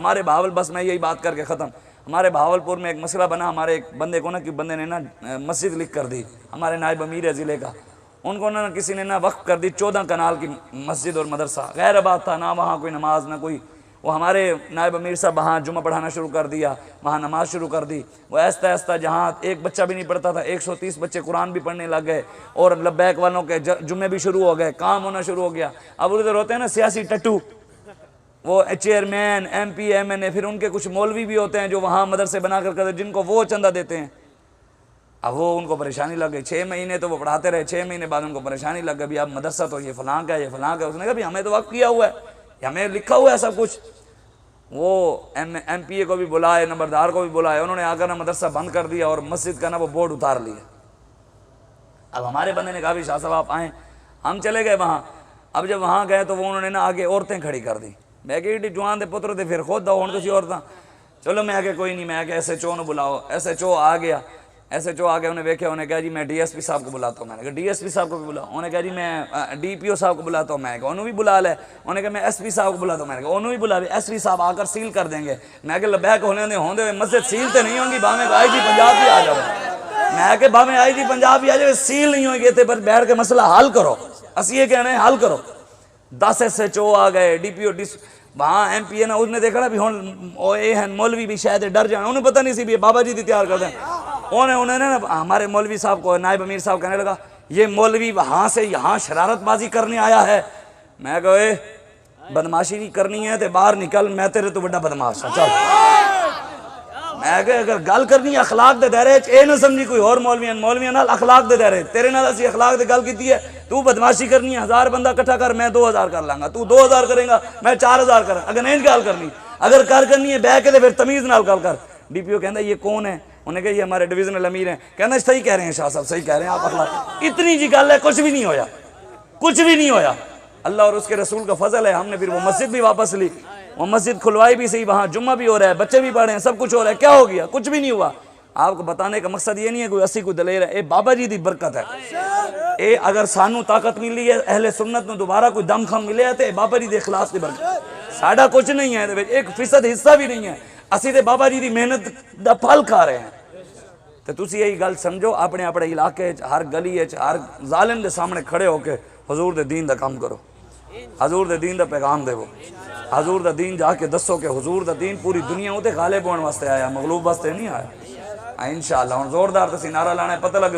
ہمارے بہاول، بس میں یہی بات کر کے ختم، ہمارے بہاولپور میں ایک مسئلہ بنا، ہمارے ایک بندے کو نا کہ بندے نے نا مسجد لکھ کر دی، ہمارے نائب امیر ہے ضلع کا، ان کو نا کسی نے نا وقف کر دی 14 کنال کی مسجد اور مدرسہ، غیر آباد تھا، نہ وہاں کوئی نماز نہ کوئی، وہ ہمارے نائب امیر صاحب وہاں جمعہ پڑھانا شروع کر دیا، وہاں نماز شروع کر دی، وہ ایستا ایستا جہاں ایک بچہ بھی نہیں پڑھتا تھا 130 بچے قرآن بھی پڑھنے لگ گئے، اور لبیک والوں کے جمعے بھی شروع ہو گئے، کام ہونا شروع ہو گیا۔ اب ادھر ہوتے ہیں نا سیاسی ٹٹو، وہ چیئرمین، ایم پی، ایم این اے، پھر ان کے کچھ مولوی بھی ہوتے ہیں جو وہاں مدرسے بنا کر کرتے، جن کو وہ چندہ دیتے ہیں۔ اب وہ ان کو پریشانی لگ گئی، 6 مہینے تو وہ پڑھاتے رہے، 6 مہینے بعد ان کو پریشانی لگ گئی، اب مدرسہ تو یہ فلاں کا ہے، یہ فلاں کا ہے۔ اس نے کہا بھی ہمیں تو وقف کیا ہوا ہے، ہمیں لکھا ہوا ہے سب کچھ۔ وہ ایم پی اے کو بھی بلائے، نمبردار کو بھی بلائے، انہوں نے آ کر نا مدرسہ بند کر دیا اور مسجد کا نا وہ بورڈ اتار لیا۔ اب ہمارے بندے نے کہا بھی شاہ صاحب آپ آئیں، ہم چلے گئے وہاں۔ اب جب وہاں گئے تو وہ انہوں نے نا آگے عورتیں کھڑی کر دی، میں کہ جوان دے پتر تھے پھر خود دو ہوں کسی عورتیں، چلو میں آگے کوئی نہیں، میں کہ ایس ایچ او نے بلاؤ، ایس ایچ او آ گیا، ایس ایچ او آ گیا، انہیں دیکھا، انہیں کہا جی میں ڈی ایس پی صاحب کو بلاتا ہوں، میں نے کہا ڈی ایس پی صاحب کو بھی بلاؤ، انہوں نے کہا جی میں ڈی پی او صاحب کو بلاتا ہوں، میں نے کہا انہوں بھی بلا لے، انہوں نے کہا میں ایس پی صاحب کو بلاتا ہوں، میں نے کہا انہوں بھی بلا لے، ایس پی صاحب آ کر سیل کر دیں گے، میں کہ لبیک ہونے ہوئے مسجد سیل تے نہیں ہوں گی، باہمیں آئی جی پنجاب بھی آ جاؤ، میں کہ باہمیں آئی جی پنجاب بھی آ جاؤ، سیل نہیں ہوئی گے پر بیٹھ کے مسئلہ حل کرو، اسی یہ کہنا ہے حل کرو۔ 10 ایس ایچ او آ گئے، ڈی پی او وہاں ایم پی اے نا، اس نے دیکھا نا بھی ہوں مولوی بھی شاید ڈر جائیں، انہیں پتہ نہیں سی بھی بابا جی دی تیار کر دیں، انہوں نے نا ہمارے مولوی صاحب کو، نائب امیر صاحب کہنے لگا یہ مولوی وہاں سے یہاں شرارت بازی کرنے آیا ہے، میں کہا اے بدماشی نہیں کرنی ہے تے باہر نکل، میں تیرے تو بڑا بدماش ہوں، چل۔ میں کہ اگر گل کرنی اخلاق دے دائرے اے نہ سمجھی کوئی اور مولویاں نال اخلاق دے دائرے، تیرے نال اسی اخلاق دے گل کیتی ہے، تو بدماشی کرنی ہے، 1000 بندہ اکٹھا کر، میں 2000 کر لوں گا، تو 2000 کریں گا، میں 4000 کریں، اگر نہیں گل کرنی، اگر کر کرنی ہے بہ کے پھر تمیز نال گل کر۔ ڈی پی او کہندا یہ کون ہے؟ انہوں نے کہا یہ ہمارے ڈویژنل امیر ہیں، کہنا صحیح کہہ رہے ہیں شاہ صاحب، صحیح کہہ رہے ہیں آپ، اخلاق اتنی جی گل ہے، کچھ بھی نہیں ہویا، کچھ بھی نہیں ہویا، اللہ اور اس کے رسول کا فضل ہے، ہم نے پھر وہ مسجد بھی واپس لی، وہ مسجد کھلوائی بھی صحیح، وہاں جمعہ بھی ہو رہا ہے، بچے بھی پڑھ رہے ہیں، سب کچھ ہو رہا ہے، کیا ہو گیا؟ کچھ بھی نہیں ہوا۔ آپ کو بتانے کا مقصد یہ نہیں ہے کوئی اسی کوئی دلیر ہے، اے بابا جی دی برکت ہے، اے اگر سانو طاقت ملی ہے، اہل سنت نو دوبارہ کوئی دم خم ملے ہے تے بابا جی دے اخلاص دی برکت، ساڑھا کچھ نہیں ہے، 1% حصہ بھی نہیں ہے، اسی تے بابا جی دی محنت دا پھل کھا رہے ہیں۔ تو تسی یہی گل سمجھو، اپنے اپنے علاقے ہر گلی ہر ظالم دے سامنے کھڑے ہو کے حضور دے دین دا کام کرو، حضور دے دین دا پیغام دے، حضور دا دین جا کے دسو کہ حضور دا دین پوری دنیا ہوتے غالب ہونے واسطے آیا، مغلوب واسطے نہیں آیا۔ انشاءاللہ ہن زوردار تسی نعرہ لانا ہے، پتہ لگے